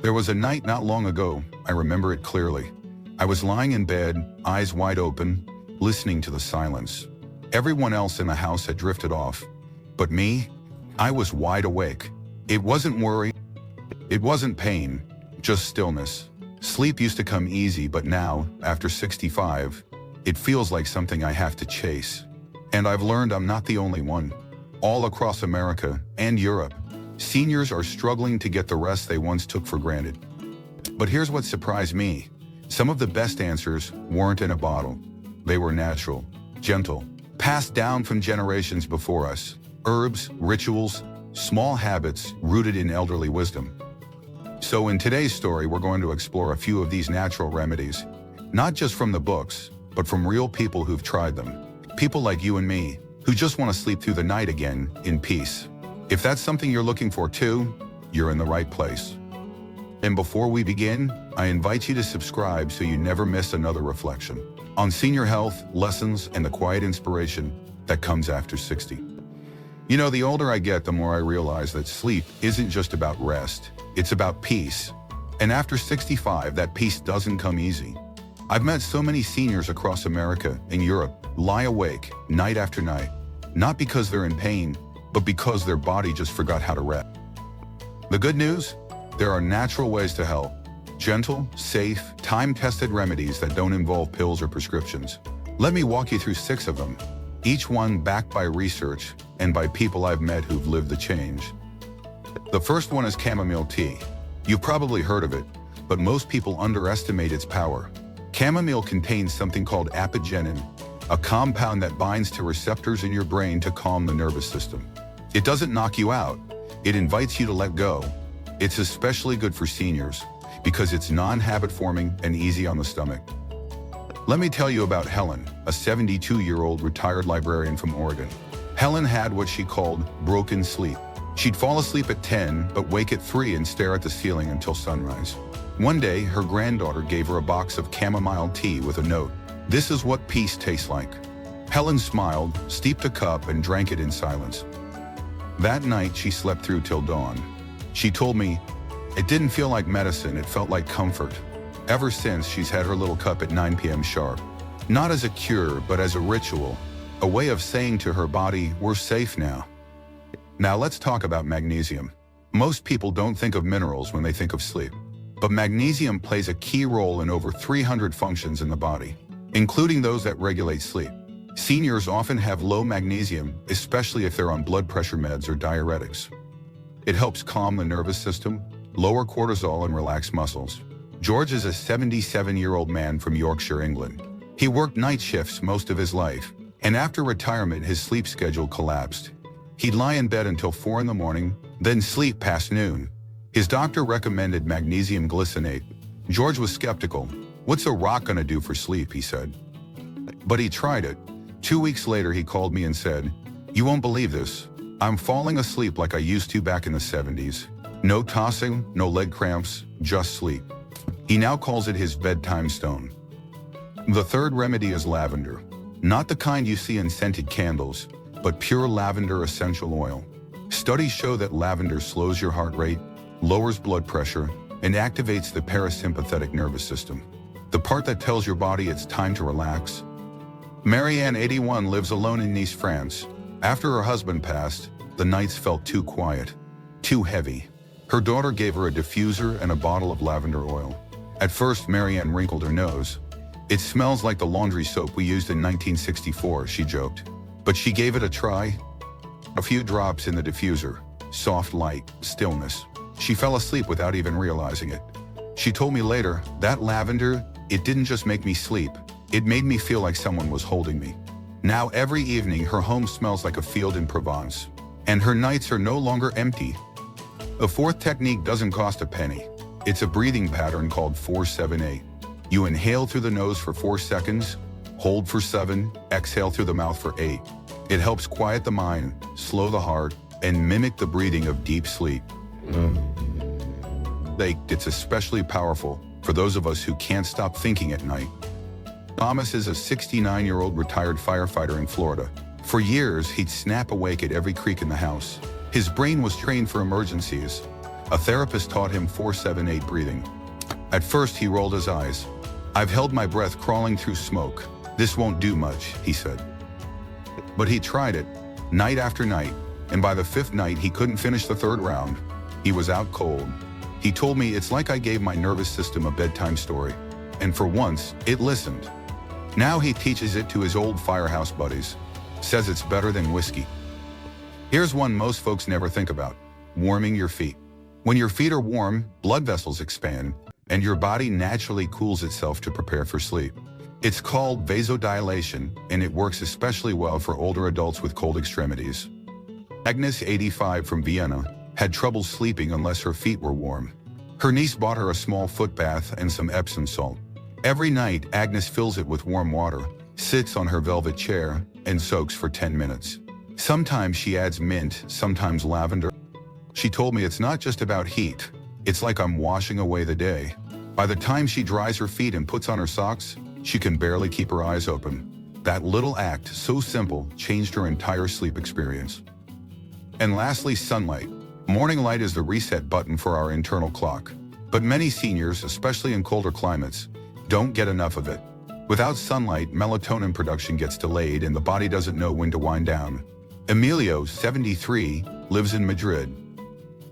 There was a night not long ago, I remember it clearly. I was lying in bed, eyes wide open, listening to the silence. Everyone else in the house had drifted off. But me, I was wide awake. It wasn't worry, it wasn't pain, just stillness. Sleep used to come easy, but now, after 65, it feels like something I have to chase. And I've learned I'm not the only one. All across America and Europe, seniors are struggling to get the rest they once took for granted. But here's what surprised me. Some of the best answers weren't in a bottle. They were natural, gentle, passed down from generations before us. Herbs, rituals, small habits rooted in elderly wisdom. So in today's story, we're going to explore a few of these natural remedies, not just from the books, but from real people who've tried them. People like you and me, who just want to sleep through the night again in peace. If that's something you're looking for too, you're in the right place. And before we begin, I invite you to subscribe so you never miss another reflection on senior health, lessons, and the quiet inspiration that comes after 60. You know, the older I get, the more I realize that sleep isn't just about rest, it's about peace. And after 65, that peace doesn't come easy. I've met so many seniors across America and Europe lie awake night after night, not because they're in pain, but because their body just forgot how to rest. The good news? There are natural ways to help. Gentle, safe, time-tested remedies that don't involve pills or prescriptions. Let me walk you through 6 of them, each one backed by research and by people I've met who've lived the change. The first one is chamomile tea. You've probably heard of it, but most people underestimate its power. Chamomile contains something called apigenin, a compound that binds to receptors in your brain to calm the nervous system. It doesn't knock you out, it invites you to let go. It's especially good for seniors because it's non-habit forming and easy on the stomach. Let me tell you about Helen, a 72-year-old retired librarian from Oregon. Helen had what she called broken sleep. She'd fall asleep at 10, but wake at 3 and stare at the ceiling until sunrise. One day, her granddaughter gave her a box of chamomile tea with a note. "This is what peace tastes like." Helen smiled, steeped a cup, and drank it in silence. That night, she slept through till dawn. She told me, "It didn't feel like medicine, it felt like comfort." Ever since, she's had her little cup at 9 p.m. sharp. Not as a cure, but as a ritual, a way of saying to her body, "We're safe now." Now let's talk about magnesium. Most people don't think of minerals when they think of sleep, but magnesium plays a key role in over 300 functions in the body, including those that regulate sleep. Seniors often have low magnesium, especially if they're on blood pressure meds or diuretics. It helps calm the nervous system, lower cortisol, and relax muscles. George is a 77-year-old man from Yorkshire, England. He worked night shifts most of his life, and after retirement, his sleep schedule collapsed. He'd lie in bed until 4 in the morning, then sleep past noon. His doctor recommended magnesium glycinate. George was skeptical. "What's a rock gonna do for sleep?" he said. But he tried it. 2 weeks later, he called me and said, "You won't believe this. I'm falling asleep like I used to back in the 70s. No tossing, no leg cramps, just sleep." He now calls it his bedtime stone. The third remedy is lavender. Not the kind you see in scented candles, but pure lavender essential oil. Studies show that lavender slows your heart rate, lowers blood pressure, and activates the parasympathetic nervous system, the part that tells your body it's time to relax. Marianne, 81, lives alone in Nice, France. After her husband passed, the nights felt too quiet, too heavy. Her daughter gave her a diffuser and a bottle of lavender oil. At first, Marianne wrinkled her nose. "It smells like the laundry soap we used in 1964, she joked. But she gave it a try. A few drops in the diffuser, soft light, stillness. She fell asleep without even realizing it. She told me later, "That lavender, it didn't just make me sleep, it made me feel like someone was holding me." Now every evening, her home smells like a field in Provence, and her nights are no longer empty. The fourth technique doesn't cost a penny. It's a breathing pattern called 4-7-8. You inhale through the nose for 4 seconds, hold for 7, exhale through the mouth for 8. It helps quiet the mind, slow the heart, and mimic the breathing of deep sleep. It's especially powerful for those of us who can't stop thinking at night. Thomas is a 69-year-old retired firefighter in Florida. For years, he'd snap awake at every creak in the house. His brain was trained for emergencies, A therapist taught him 4-7-8 breathing. At first, he rolled his eyes. "I've held my breath crawling through smoke. This won't do much," he said. But he tried it, night after night, and by the 5th night, he couldn't finish the 3rd round. He was out cold. He told me, "It's like I gave my nervous system a bedtime story." And for once, it listened. Now he teaches it to his old firehouse buddies. Says it's better than whiskey. Here's one most folks never think about: warming your feet. When your feet are warm, blood vessels expand, and your body naturally cools itself to prepare for sleep. It's called vasodilation, and it works especially well for older adults with cold extremities. Agnes, 85, from Vienna, had trouble sleeping unless her feet were warm. Her niece bought her a small foot bath and some Epsom salt. Every night, Agnes fills it with warm water, sits on her velvet chair, and soaks for 10 minutes. Sometimes she adds mint, sometimes lavender. She told me, "It's not just about heat. It's like I'm washing away the day." By the time she dries her feet and puts on her socks, she can barely keep her eyes open. That little act, so simple, changed her entire sleep experience. And lastly, sunlight. Morning light is the reset button for our internal clock. But many seniors, especially in colder climates, don't get enough of it. Without sunlight, melatonin production gets delayed and the body doesn't know when to wind down. Emilio, 73, lives in Madrid.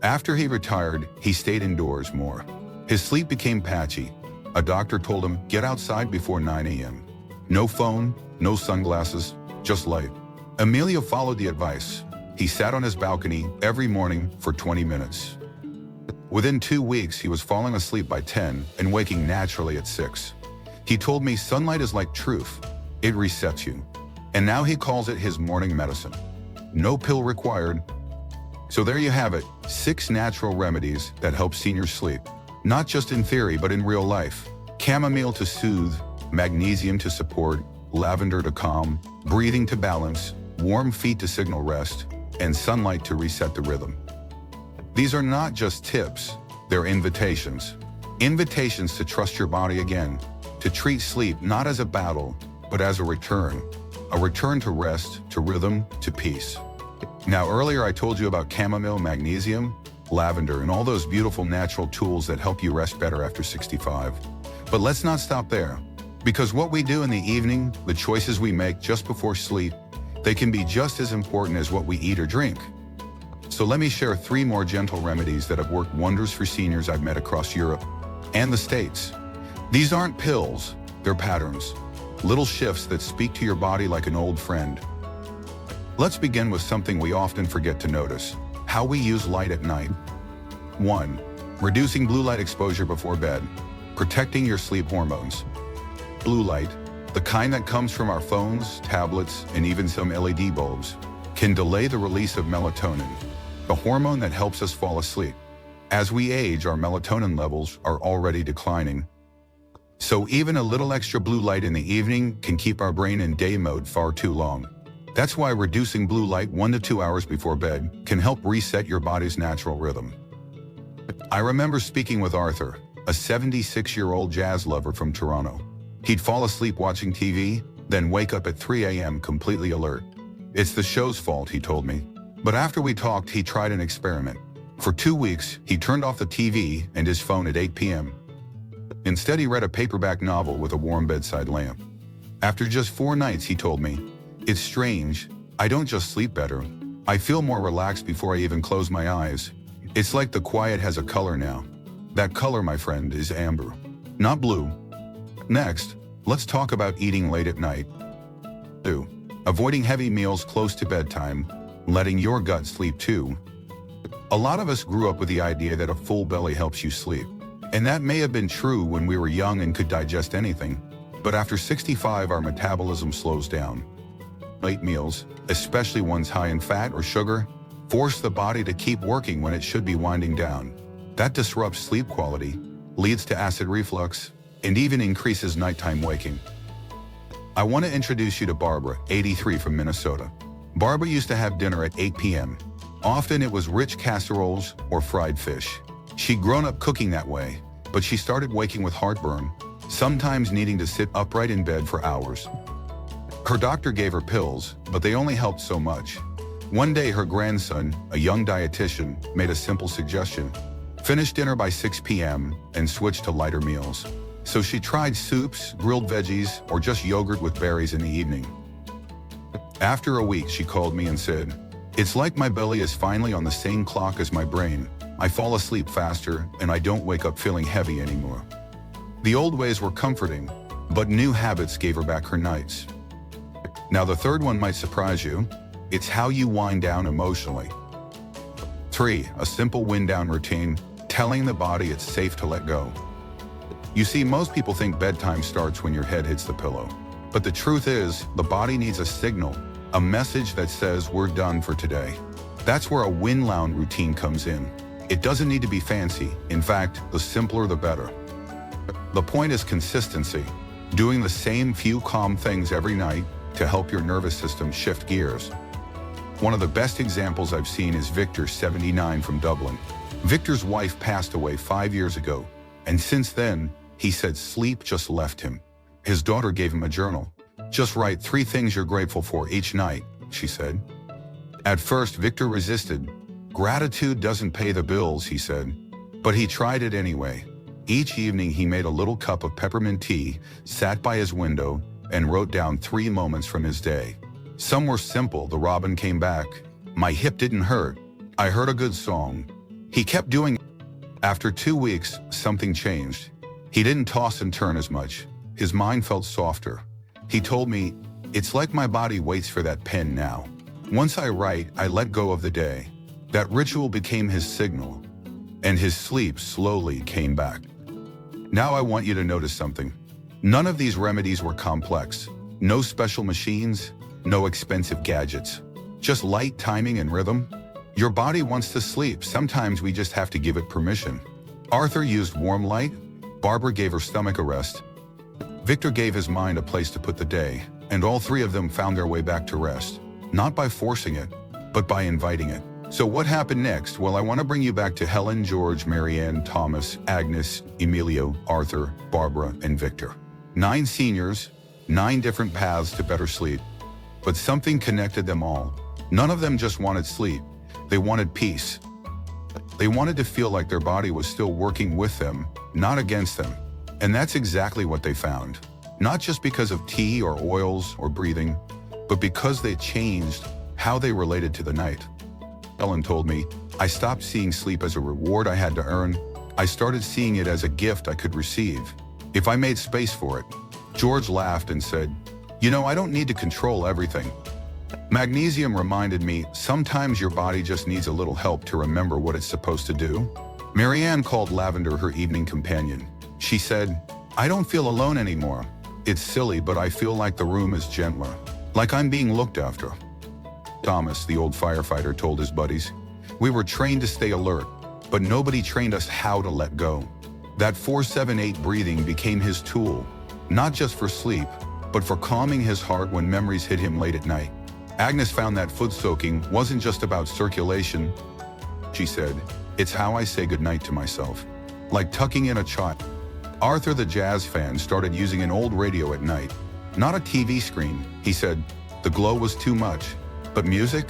After he retired, he stayed indoors more. His sleep became patchy. A doctor told him, "Get outside before 9 a.m. No phone, no sunglasses, just light." Emilio followed the advice. He sat on his balcony every morning for 20 minutes. Within 2 weeks, he was falling asleep by 10 and waking naturally at 6. He told me, "Sunlight is like truth. It resets you." And now he calls it his morning medicine. No pill required. So there you have it, 6 natural remedies that help seniors sleep. Not just in theory, but in real life. Chamomile to soothe, magnesium to support, lavender to calm, breathing to balance, warm feet to signal rest, and sunlight to reset the rhythm. These are not just tips, they're invitations. Invitations to trust your body again, to treat sleep not as a battle, but as a return to rest, to rhythm, to peace. Now, earlier I told you about chamomile, magnesium, lavender, and all those beautiful natural tools that help you rest better after 65. But let's not stop there, because what we do in the evening, the choices we make just before sleep, they can be just as important as what we eat or drink. So let me share 3 more gentle remedies that have worked wonders for seniors I've met across Europe and the States. These aren't pills, they're patterns, little shifts that speak to your body like an old friend. Let's begin with something we often forget to notice: how we use light at night. 1. Reducing blue light exposure before bed, protecting your sleep hormones. Blue light, the kind that comes from our phones, tablets, and even some LED bulbs, can delay the release of melatonin, the hormone that helps us fall asleep. As we age, our melatonin levels are already declining. So even a little extra blue light in the evening can keep our brain in day mode far too long. That's why reducing blue light 1 to 2 hours before bed can help reset your body's natural rhythm. I remember speaking with Arthur, a 76-year-old jazz lover from Toronto. He'd fall asleep watching TV, then wake up at 3 a.m. completely alert. "It's the show's fault," he told me. But after we talked, he tried an experiment. For 2 weeks, he turned off the TV and his phone at 8 p.m. Instead, he read a paperback novel with a warm bedside lamp. After just 4 nights, he told me, "It's strange. I don't just sleep better. I feel more relaxed before I even close my eyes. It's like the quiet has a color now. That color, my friend, is amber, not blue." Next, let's talk about eating late at night. 2. Avoiding heavy meals close to bedtime, letting your gut sleep too. A lot of us grew up with the idea that a full belly helps you sleep. And that may have been true when we were young and could digest anything. But after 65, our metabolism slows down. Late meals, especially ones high in fat or sugar, force the body to keep working when it should be winding down. That disrupts sleep quality, leads to acid reflux, and even increases nighttime waking. I want to introduce you to Barbara, 83, from Minnesota. Barbara used to have dinner at 8 p.m. Often it was rich casseroles or fried fish. She'd grown up cooking that way, but she started waking with heartburn, sometimes needing to sit upright in bed for hours. Her doctor gave her pills, but they only helped so much. One day her grandson, a young dietitian, made a simple suggestion: Finished dinner by 6 p.m. and switched to lighter meals. So she tried soups, grilled veggies, or just yogurt with berries in the evening. After a week, she called me and said, "It's like my belly is finally on the same clock as my brain. I fall asleep faster and I don't wake up feeling heavy anymore." The old ways were comforting, but new habits gave her back her nights. Now the third one might surprise you. It's how you wind down emotionally. 3. A simple wind down routine, telling the body it's safe to let go. You see, most people think bedtime starts when your head hits the pillow. But the truth is, the body needs a signal, a message that says we're done for today. That's where a wind down routine comes in. It doesn't need to be fancy. In fact, the simpler the better. The point is consistency, doing the same few calm things every night to help your nervous system shift gears. One of the best examples I've seen is Victor, 79, from Dublin. Victor's wife passed away 5 years ago, and since then, he said sleep just left him. His daughter gave him a journal. "Just write 3 things you're grateful for each night," she said. At first, Victor resisted. "Gratitude doesn't pay the bills," he said. But he tried it anyway. Each evening, he made a little cup of peppermint tea, sat by his window, and wrote down 3 moments from his day. Some were simple. The robin came back. My hip didn't hurt. I heard a good song. He kept doing it. After 2 weeks, something changed. He didn't toss and turn as much. His mind felt softer. He told me, "It's like my body waits for that pen now. Once I write, I let go of the day." That ritual became his signal, and his sleep slowly came back. Now I want you to notice something. None of these remedies were complex. No special machines, no expensive gadgets. Just light timing and rhythm. Your body wants to sleep. Sometimes we just have to give it permission. Arthur used warm light. Barbara gave her stomach a rest. Victor gave his mind a place to put the day, and all 3 of them found their way back to rest. Not by forcing it, but by inviting it. So what happened next? Well, I want to bring you back to Helen, George, Marianne, Thomas, Agnes, Emilio, Arthur, Barbara, and Victor. 9 seniors, 9 different paths to better sleep. But something connected them all. None of them just wanted sleep. They wanted peace. They wanted to feel like their body was still working with them, not against them. And that's exactly what they found. Not just because of tea or oils or breathing, but because they changed how they related to the night. Ellen told me, "I stopped seeing sleep as a reward I had to earn. I started seeing it as a gift I could receive, if I made space for it." George laughed and said, "You know, I don't need to control everything." Magnesium reminded me, sometimes your body just needs a little help to remember what it's supposed to do. Marianne called lavender her evening companion. She said, "I don't feel alone anymore. It's silly, but I feel like the room is gentler, like I'm being looked after." Thomas, the old firefighter, told his buddies, "We were trained to stay alert, but nobody trained us how to let go." That 4-7-8 breathing became his tool, not just for sleep, but for calming his heart when memories hit him late at night. Agnes found that foot soaking wasn't just about circulation. She said, "It's how I say goodnight to myself, like tucking in a child." Arthur, the jazz fan, started using an old radio at night, not a TV screen. He said, "The glow was too much, but music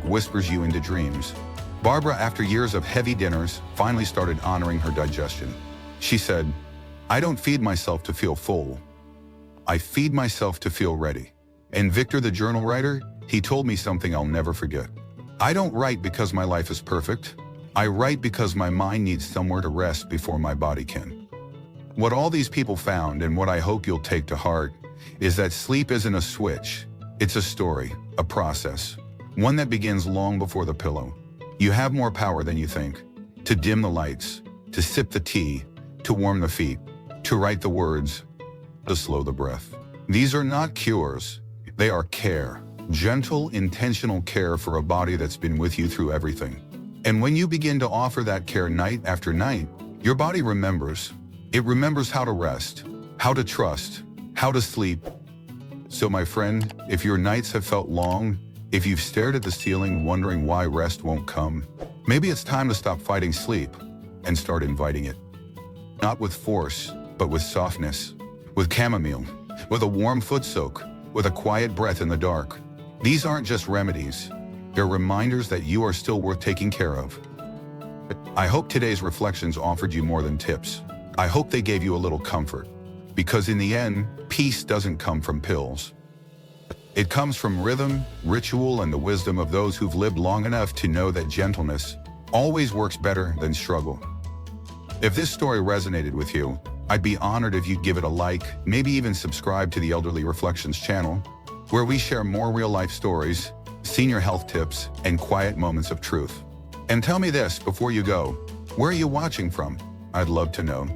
whispers you into dreams." Barbara, after years of heavy dinners, finally started honoring her digestion. She said, "I don't feed myself to feel full. I feed myself to feel ready." And Victor, the journal writer, he told me something I'll never forget. "I don't write because my life is perfect. I write because my mind needs somewhere to rest before my body can." What all these people found, and what I hope you'll take to heart, is that sleep isn't a switch. It's a story, a process, one that begins long before the pillow. You have more power than you think. To dim the lights, to sip the tea, to warm the feet, to write the words, to slow the breath. These are not cures. They are care. Gentle, intentional care for a body that's been with you through everything. And when you begin to offer that care night after night, your body remembers. It remembers how to rest, how to trust, how to sleep. So my friend, if your nights have felt long, if you've stared at the ceiling wondering why rest won't come, maybe it's time to stop fighting sleep and start inviting it. Not with force, but with softness, with chamomile, with a warm foot soak, with a quiet breath in the dark. These aren't just remedies. They're reminders that you are still worth taking care of. I hope today's reflections offered you more than tips. I hope they gave you a little comfort. Because in the end, peace doesn't come from pills. It comes from rhythm, ritual, and the wisdom of those who've lived long enough to know that gentleness always works better than struggle. If this story resonated with you, I'd be honored if you'd give it a like, maybe even subscribe to the Elderly Reflections channel, where we share more real-life stories, senior health tips, and quiet moments of truth. And tell me this before you go, where are you watching from? I'd love to know.